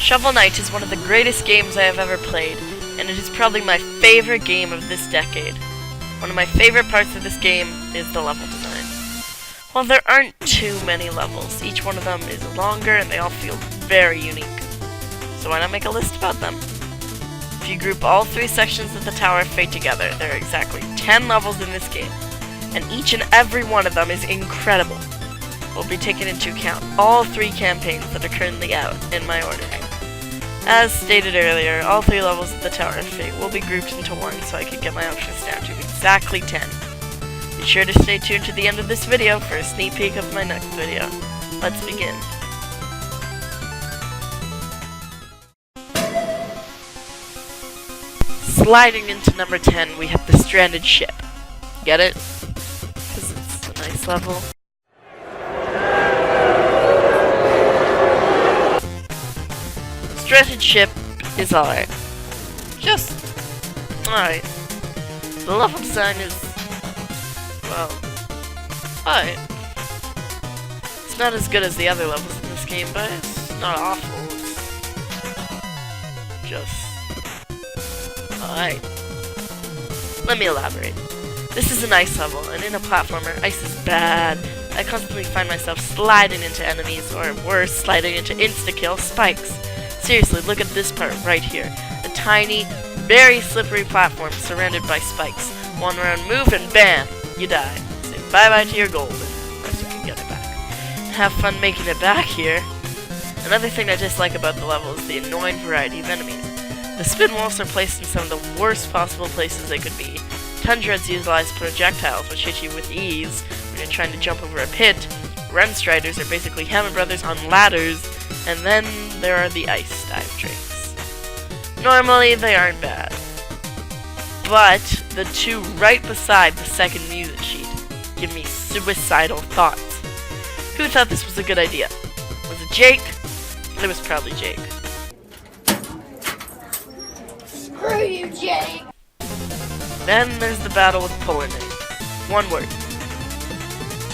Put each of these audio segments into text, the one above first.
Shovel Knight is one of the greatest games I have ever played, and it is probably my favorite game of this decade. One of my favorite parts of this game is the level design. While there aren't too many levels, each one of them is longer and they all feel very unique. So why not make a list about them? If you group all 3 sections of the Tower of Fate together, there are exactly 10 levels in this game, and each and every one of them is incredible. We'll be taking into account all 3 campaigns that are currently out in my ordering. As stated earlier, all 3 levels of the Tower of Fate will be grouped into one so I can get my options down to exactly 10. Be sure to stay tuned to the end of this video for a sneak peek of my next video. Let's begin. Sliding into number 10, we have the Stranded Ship. Get it? Because it's a nice level. Stranded Ship is alright. Just alright. The level design is, well, alright. It's not as good as the other levels in this game, but it's not awful. It's just alright. Let me elaborate. This is a nice level, and in a platformer, ice is bad. I constantly find myself sliding into enemies, or worse, sliding into insta-kill spikes. Seriously, look at this part right here. A tiny, very slippery platform surrounded by spikes. One round move and bam! You die. Say bye-bye to your gold, unless you can get it back. Have fun making it back here. Another thing I dislike about the level is the annoying variety of enemies. The spin walls are placed in some of the worst possible places they could be. Tundras utilize projectiles which hit you with ease when you're trying to jump over a pit. Run Striders are basically Hammer Brothers on ladders. And then there are the ice dive drakes. Normally they aren't bad. But the 2 right beside the second music sheet give me suicidal thoughts. Who thought this was a good idea? Was it Jake? It was probably Jake. Screw you, Jake! Then there's the battle with pulling it. One word.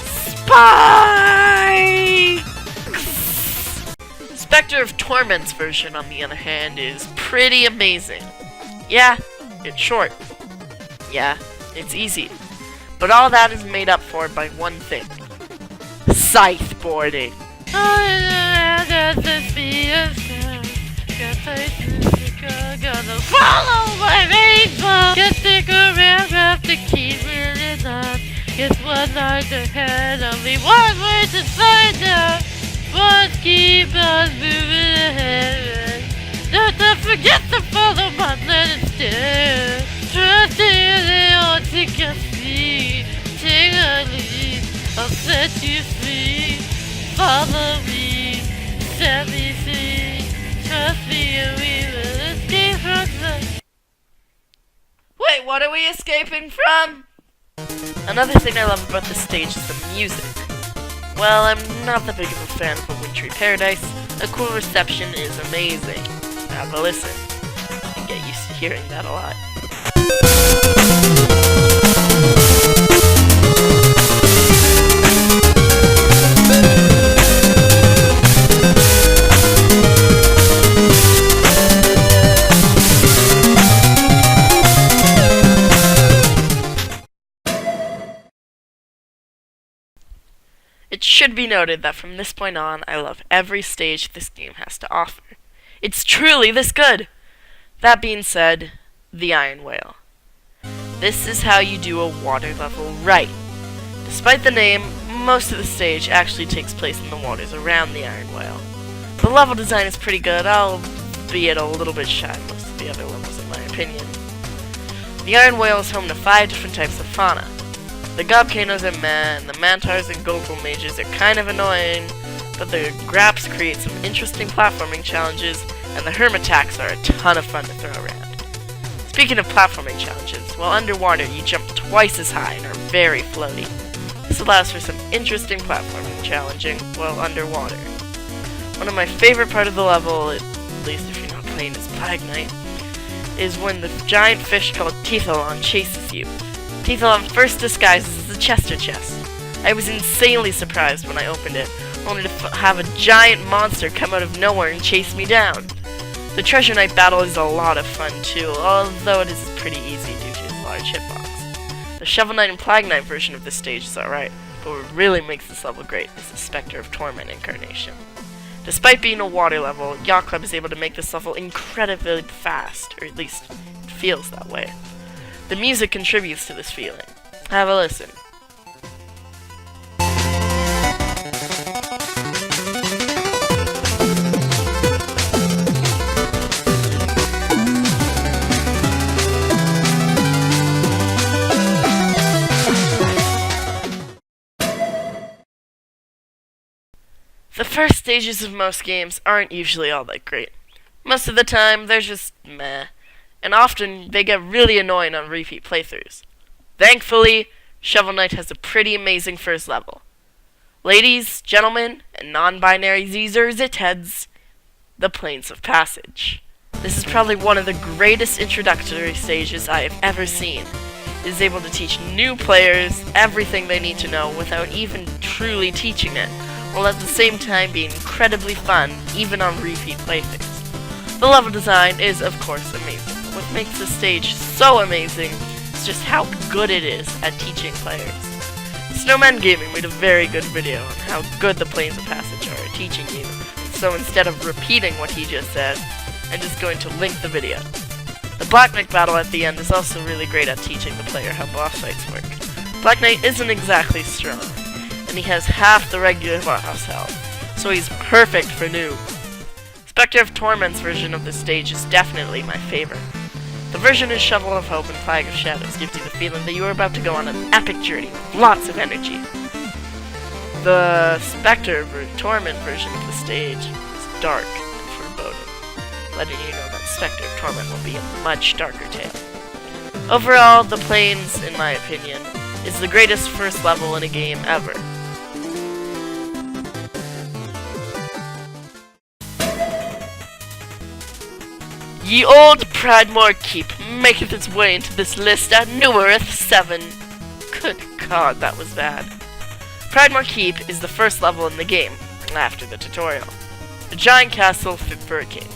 Spike! Spectre of Torment's version, on the other hand, is pretty amazing. Yeah, it's short. Yeah, it's easy. But all that is made up for by one thing. Scythe boarding. Follow my rainbow. Just stick around, have to keep winning up. It's one night ahead, only one way to find out. Must keep on moving ahead. Don't forget to follow my little step. Trust in the old take a seat. Take a lead, I'll set you free. Follow me, set me free. Trust me and we will escape from the... Wait, what are we escaping from? Another thing I love about this stage is the music. Well, I'm not that big of a fan of A Wintry Paradise. A cool reception is amazing. Have a listen. And get used to hearing that a lot. It should be noted that from this point on, I love every stage this game has to offer. It's truly this good! That being said, the Iron Whale. This is how you do a water level right. Despite the name, most of the stage actually takes place in the waters around the Iron Whale. The level design is pretty good, albeit a little bit shy of most of the other levels in my opinion. The Iron Whale is home to 5 different types of fauna. The Gobcanos are meh, and the Mantars and Gogol Mages are kind of annoying, but the Graps create some interesting platforming challenges, and the Hermitacks are a ton of fun to throw around. Speaking of platforming challenges, while underwater you jump twice as high and are very floaty. This allows for some interesting platforming challenging while underwater. One of my favorite part of the level, at least if you're not playing as Plague Knight, is when the giant fish called Tithalon chases you. Tithalon first disguises as a Chester chest. I was insanely surprised when I opened it, only to have a giant monster come out of nowhere and chase me down. The Treasure Knight battle is a lot of fun too, although it is pretty easy due to his large hitbox. The Shovel Knight and Plague Knight version of this stage is alright, but what really makes this level great is the Spectre of Torment incarnation. Despite being a water level, Yacht Club is able to make this level incredibly fast, or at least it feels that way. The music contributes to this feeling. Have a listen. The first stages of most games aren't usually all that great. Most of the time, they're just meh, and often they get really annoying on repeat playthroughs. Thankfully, Shovel Knight has a pretty amazing first level. Ladies, gentlemen, and non-binary Z's or Zitheads, the Plains of Passage. This is probably one of the greatest introductory stages I have ever seen. It is able to teach new players everything they need to know without even truly teaching it, while at the same time being incredibly fun, even on repeat playthroughs. The level design is, of course, amazing. What makes this stage so amazing is just how good it is at teaching players. Snowman Gaming made a very good video on how good the Plains of Passage are at teaching you, so instead of repeating what he just said, I'm just going to link the video. The Black Knight battle at the end is also really great at teaching the player how boss fights work. Black Knight isn't exactly strong, and he has half the regular boss health, so he's perfect for noob. Spectre of Torment's version of this stage is definitely my favorite. The version in Shovel of Hope and Plague of Shadows gives you the feeling that you are about to go on an epic journey with lots of energy. The Spectre of Torment version of the stage is dark and foreboding, letting you know that Spectre of Torment will be a much darker tale. Overall, the Plains, in my opinion, is the greatest first level in a game ever. Ye old Pridemore Keep maketh its way into this list at Newerth 7. Good God, that was bad. Pridemore Keep is the first level in the game, after the tutorial. A giant castle fit for a king.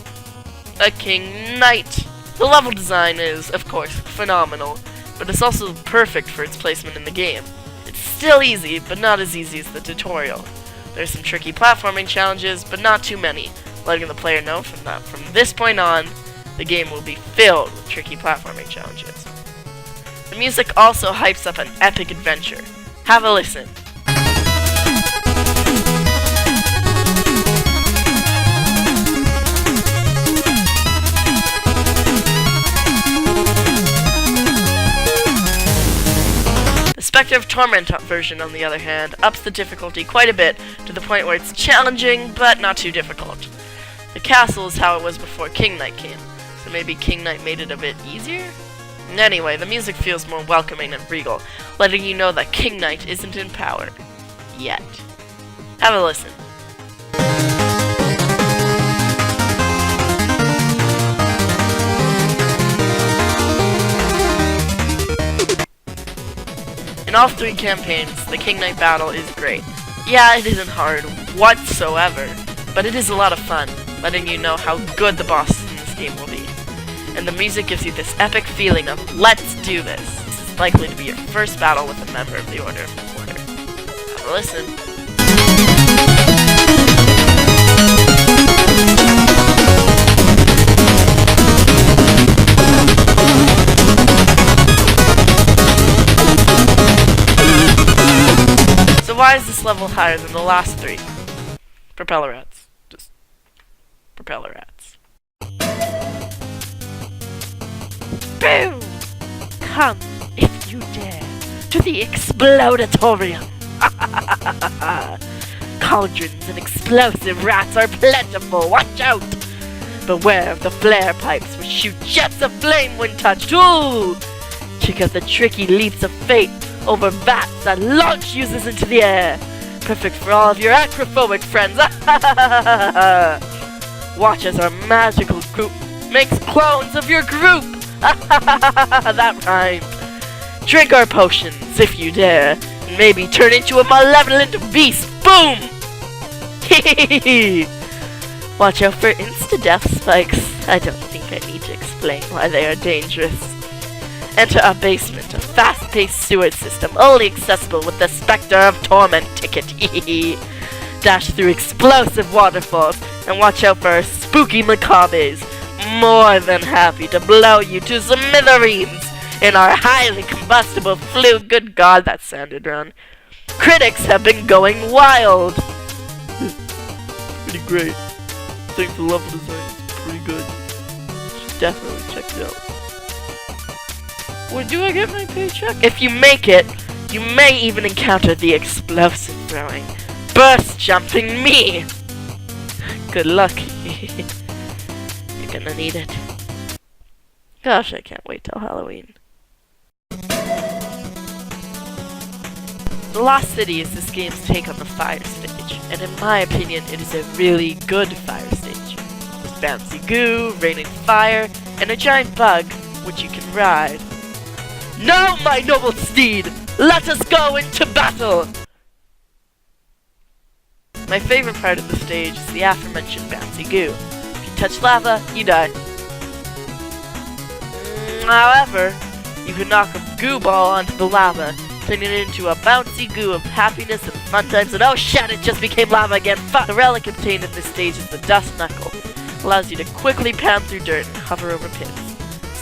A king knight. The level design is, of course, phenomenal, but it's also perfect for its placement in the game. It's still easy, but not as easy as the tutorial. There's some tricky platforming challenges, but not too many, letting the player know from this point on, the game will be filled with tricky platforming challenges. The music also hypes up an epic adventure. Have a listen. The Spectre of Torment version, on the other hand, ups the difficulty quite a bit to the point where it's challenging, but not too difficult. The castle is how it was before King Knight came, so maybe King Knight made it a bit easier? Anyway, the music feels more welcoming and regal, letting you know that King Knight isn't in power. Yet. Have a listen. In all three campaigns, the King Knight battle is great. Yeah, it isn't hard whatsoever, but it is a lot of fun, letting you know how good the bosses in this game will be. And the music gives you this epic feeling of, let's do this. This is likely to be your first battle with a member of the Order of the Quarter. Have a listen. So why is this level higher than the last three? Propeller rats. Just propeller rats. Boom! Come, if you dare, to the Explodatorium! Cauldrons and explosive rats are plentiful, watch out! Beware of the flare pipes which shoot jets of flame when touched, ooh! Check out the tricky leaps of fate over vats that launch users into the air! Perfect for all of your acrophobic friends! Watch as our magical group makes clones of your group! That rhymed. Drink our potions, if you dare, and maybe turn into a malevolent beast. Boom! Watch out for insta-death spikes. I don't think I need to explain why they are dangerous. Enter our basement, a fast-paced sewer system only accessible with the Spectre of Torment ticket. Dash through explosive waterfalls and watch out for our spooky macabres. More than happy to blow you to smithereens in our highly combustible flue. Good God, that sounded wrong. Critics have been going wild. Pretty great. I think the level design is pretty good. Should definitely check it out. Where do I get my paycheck? If you make it, you may even encounter the explosive throwing, burst jumping me. Good luck. You're gonna need it. Gosh, I can't wait till Halloween. The Lost City is this game's take on the fire stage, and in my opinion, it is a really good fire stage. There's bouncy goo, raining fire, and a giant bug, which you can ride. Now, my noble steed, let us go into battle! My favorite part of the stage is the aforementioned bouncy goo. If you touch lava, you die. However, you can knock a goo ball onto the lava, turning it into a bouncy goo of happiness and fun times, and oh shit, it just became lava again! The relic obtained in this stage is the Dust Knuckle. It allows you to quickly pound through dirt and hover over pits.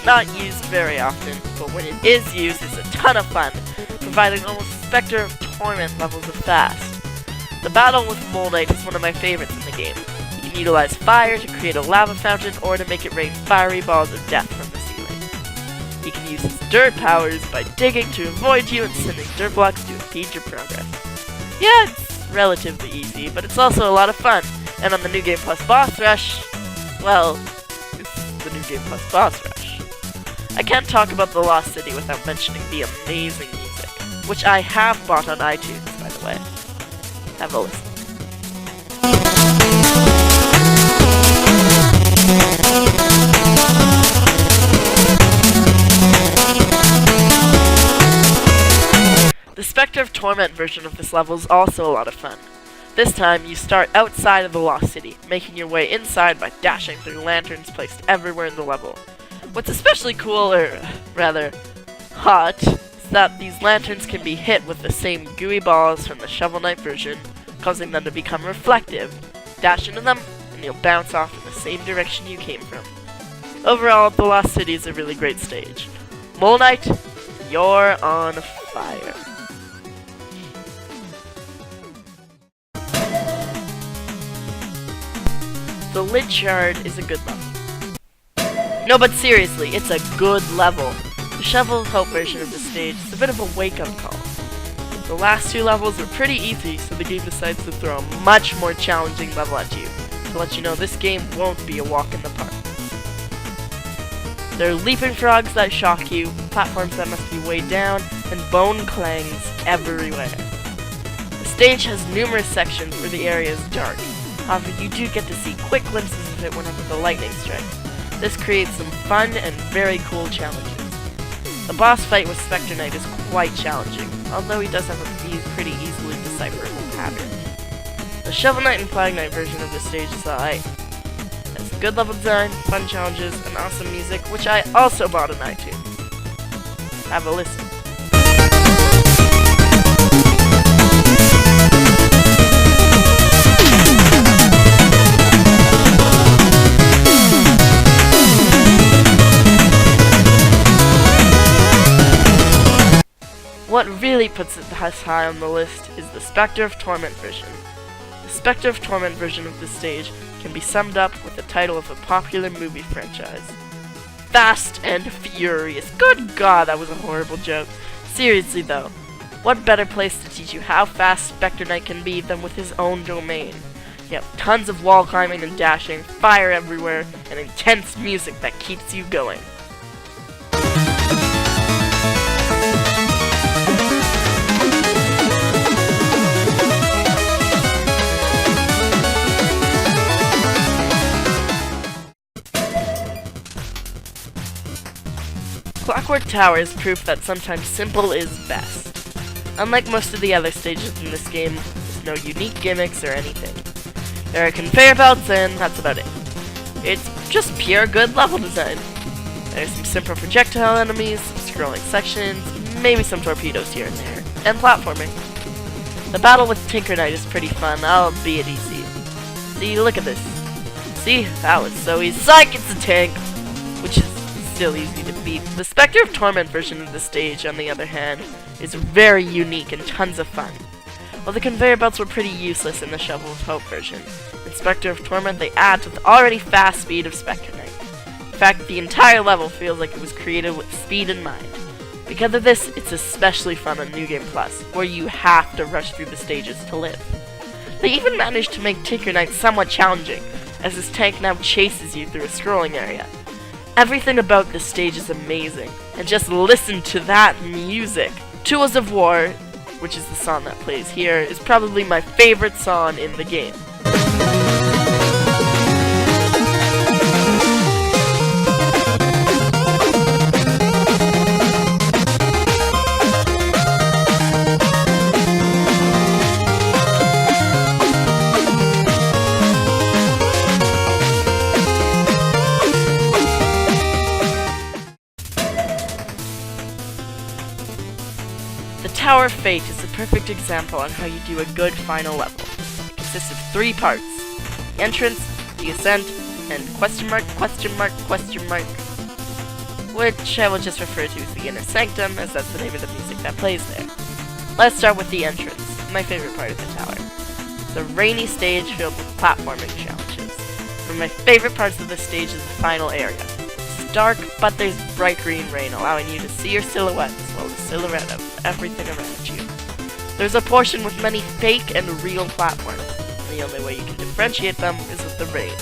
Not used very often, but when it is used, it's a ton of fun, providing almost Spectre of Torment levels of fast. The battle with Mole Knight is one of my favorites in the game. You can utilize fire to create a lava fountain or to make it rain fiery balls of death from the ceiling. You can use his dirt powers by digging to avoid you and sending dirt blocks to impede your progress. Yeah, it's relatively easy, but it's also a lot of fun, and on the New Game Plus Boss Rush, well, it's the New Game Plus Boss Rush. I can't talk about the Lost City without mentioning the amazing music, which I have bought on iTunes, by the way. Have a listen. The Spectre of Torment version of this level is also a lot of fun. This time, you start outside of the Lost City, making your way inside by dashing through lanterns placed everywhere in the level. What's especially cool, or rather, hot, is that these lanterns can be hit with the same gooey balls from the Shovel Knight version, causing them to become reflective. Dash into them, and you'll bounce off in the same direction you came from. Overall, the Lost City is a really great stage. Mole Knight, you're on fire. The Lid Shard is a good level. No, but seriously, it's a good level. The Shovel of Hope version of the stage is a bit of a wake-up call. The last two levels are pretty easy, so the game decides to throw a much more challenging level at you, to let you know this game won't be a walk in the park. There are leaping frogs that shock you, platforms that must be weighed down, and bone clangs everywhere. The stage has numerous sections where the area is dark. However, you do get to see quick glimpses of it whenever the lightning strikes. This creates some fun and very cool challenges. The boss fight with Spectre Knight is quite challenging, although he does have a pretty easily decipherable pattern. The Shovel Knight and Plague Knight version of this stage is alright. It has good level design, fun challenges, and awesome music, which I also bought on iTunes. Have a listen. What really puts it high on the list is the Spectre of Torment version. The Spectre of Torment version of this stage can be summed up with the title of a popular movie franchise. Fast and Furious. Good God, that was a horrible joke. Seriously though, what better place to teach you how fast Spectre Knight can be than with his own domain? You have tons of wall climbing and dashing, fire everywhere, and intense music that keeps you going. Clockwerk Towers is proof that sometimes simple is best. Unlike most of the other stages in this game, there's no unique gimmicks or anything. There are conveyor belts and that's about it. It's just pure good level design. There's some simple projectile enemies, some scrolling sections, maybe some torpedoes here and there, and platforming. The battle with Tinker Knight is pretty fun, albeit easy. See, look at this. See, that was so easy. Psych, it's a tank! Which is still easy to beat. The Spectre of Torment version of the stage, on the other hand, is very unique and tons of fun. While the conveyor belts were pretty useless in the Shovel of Hope version, in Spectre of Torment they add to the already fast speed of Spectre Knight. In fact, the entire level feels like it was created with speed in mind. Because of this, it's especially fun on New Game Plus, where you have to rush through the stages to live. They even managed to make Tinker Knight somewhat challenging, as this tank now chases you through a scrolling area. Everything about this stage is amazing, and just listen to that music! Tools of War, which is the song that plays here, is probably my favorite song in the game. The Tower of Fate is a perfect example on how you do a good final level. It consists of 3 parts: the entrance, the ascent, and question mark, which I will just refer to as the Inner Sanctum, as that's the name of the music that plays there. Let's start with the entrance, my favorite part of the tower. It's a rainy stage filled with platforming challenges. One of my favorite parts of the stage is the final area. It's dark, but there's bright green rain allowing you to see your silhouette as well as the silhouette of everything around you. There's a portion with many fake and real platforms, and the only way you can differentiate them is with the rain.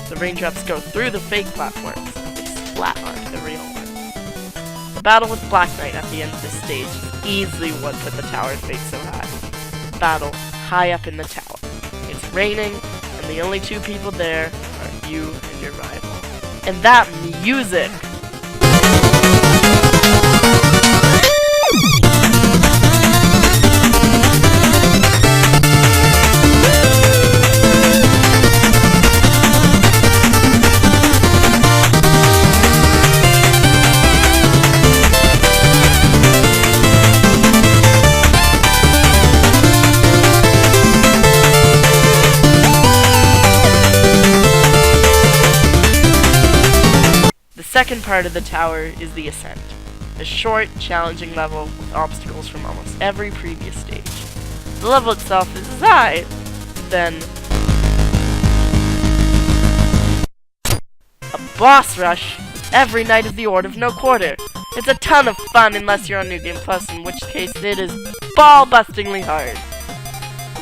The raindrops go through the fake platforms, and they splat onto the real ones. The battle with Black Knight at the end of this stage is easily what put the Tower of Fate so high. The battle high up in the tower. It's raining, and the only 2 people there are you and your rival. And that music! The second part of the tower is the ascent. A short, challenging level with obstacles from almost every previous stage. The level itself is high, then a boss rush every night of the Order of No Quarter. It's a ton of fun unless you're on New Game Plus, in which case it is ball-bustingly hard.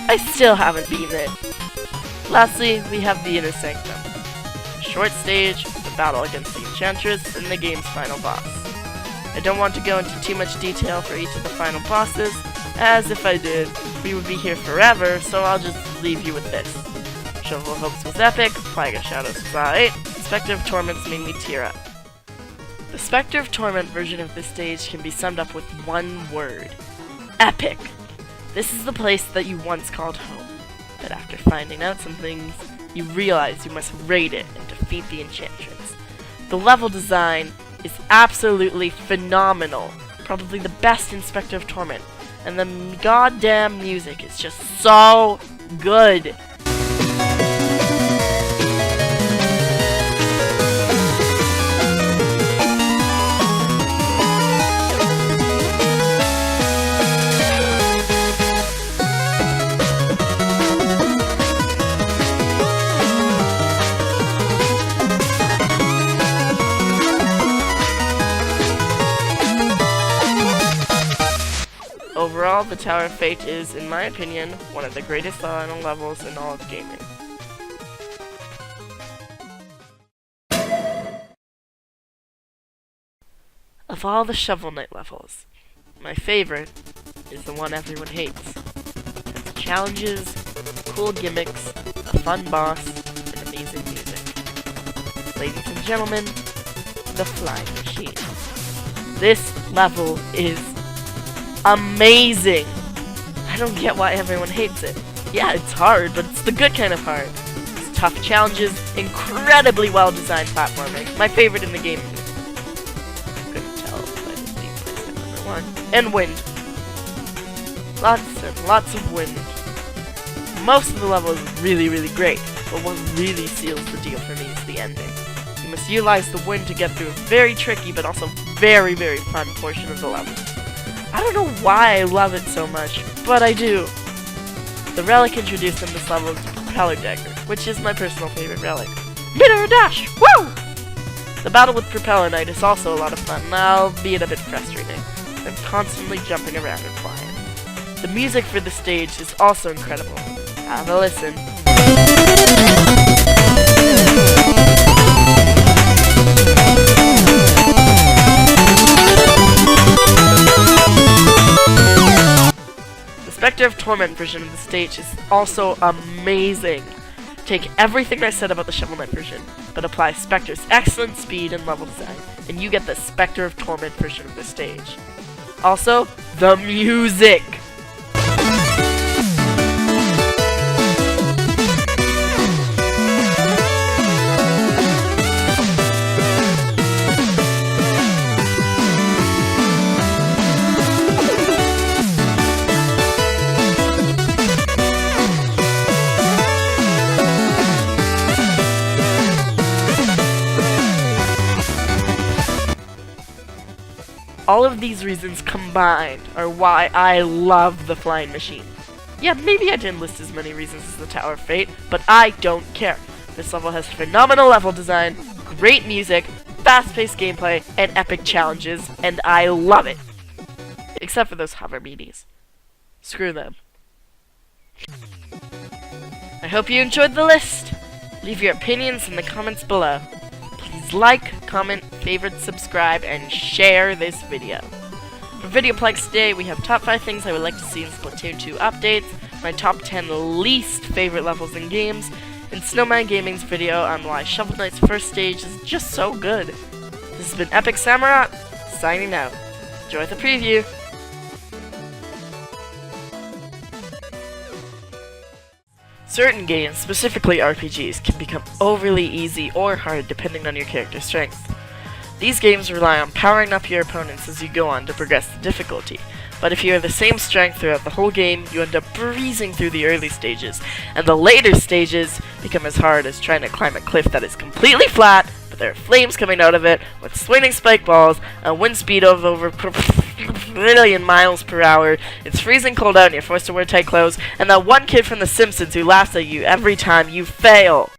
I still haven't beaten it. Lastly, we have the Inner Sanctum. A short stage, the battle against the Enchantress, and the game's final boss. I don't want to go into too much detail for each of the final bosses, as if I did, we would be here forever, so I'll just leave you with this. Shovel of Hopes was epic, Flag of Shadows was alright, Spectre of Torments made me tear up. The Spectre of Torment version of this stage can be summed up with one word: epic! This is the place that you once called home, but after finding out some things, you realize you must raid it and defeat the Enchantress. The level design is absolutely phenomenal, probably the best in Spectre of Torment, and the goddamn music is just so good. Overall, the Tower of Fate is, in my opinion, one of the greatest final levels in all of gaming. Of all the Shovel Knight levels, my favorite is the one everyone hates. It has challenges, cool gimmicks, a fun boss, and amazing music. Ladies and gentlemen, the Flying Machine. This level is amazing! I don't get why everyone hates it. Yeah, it's hard, but it's the good kind of hard. It's tough challenges, incredibly well-designed platforming, my favorite in the game. Couldn't tell by the place at number 1. And wind. Lots and lots of wind. Most of the level is really, really great, but what really seals the deal for me is the ending. You must utilize the wind to get through a very tricky but also very, very fun portion of the level. I don't know why I love it so much, but I do. The relic introduced in this level is the Propeller Dagger, which is my personal favorite relic. Mid-air dash! Woo! The battle with Propeller Knight is also a lot of fun, albeit a bit frustrating. I'm constantly jumping around and flying. The music for the stage is also incredible. Have a listen. The Spectre of Torment version of the stage is also amazing. Take everything I said about the Shovel Knight version, but apply Spectre's excellent speed and level design, and you get the Spectre of Torment version of the stage. Also, the music! All of these reasons combined are why I love the Flying Machine. Yeah, maybe I didn't list as many reasons as the Tower of Fate, but I don't care. This level has phenomenal level design, great music, fast-paced gameplay, and epic challenges, and I love it. Except for those hover meanies. Screw them. I hope you enjoyed the list. Leave your opinions in the comments below. Please like, comment, favorite, subscribe, and share this video. For Videoplex today, we have top 5 things I would like to see in Splatoon 2 updates, my top 10 least favorite levels in games, and Snowman Gaming's video on why Shovel Knight's first stage is just so good. This has been EpicSamurott, signing out. Enjoy the preview! Certain games, specifically RPGs, can become overly easy or hard depending on your character's strength. These games rely on powering up your opponents as you go on to progress the difficulty, but if you have the same strength throughout the whole game, you end up breezing through the early stages, and the later stages become as hard as trying to climb a cliff that is completely flat, but there are flames coming out of it, with swinging spike balls, a wind speed of over a million miles per hour, it's freezing cold out and you're forced to wear tight clothes, and that one kid from The Simpsons who laughs at you every time you fail.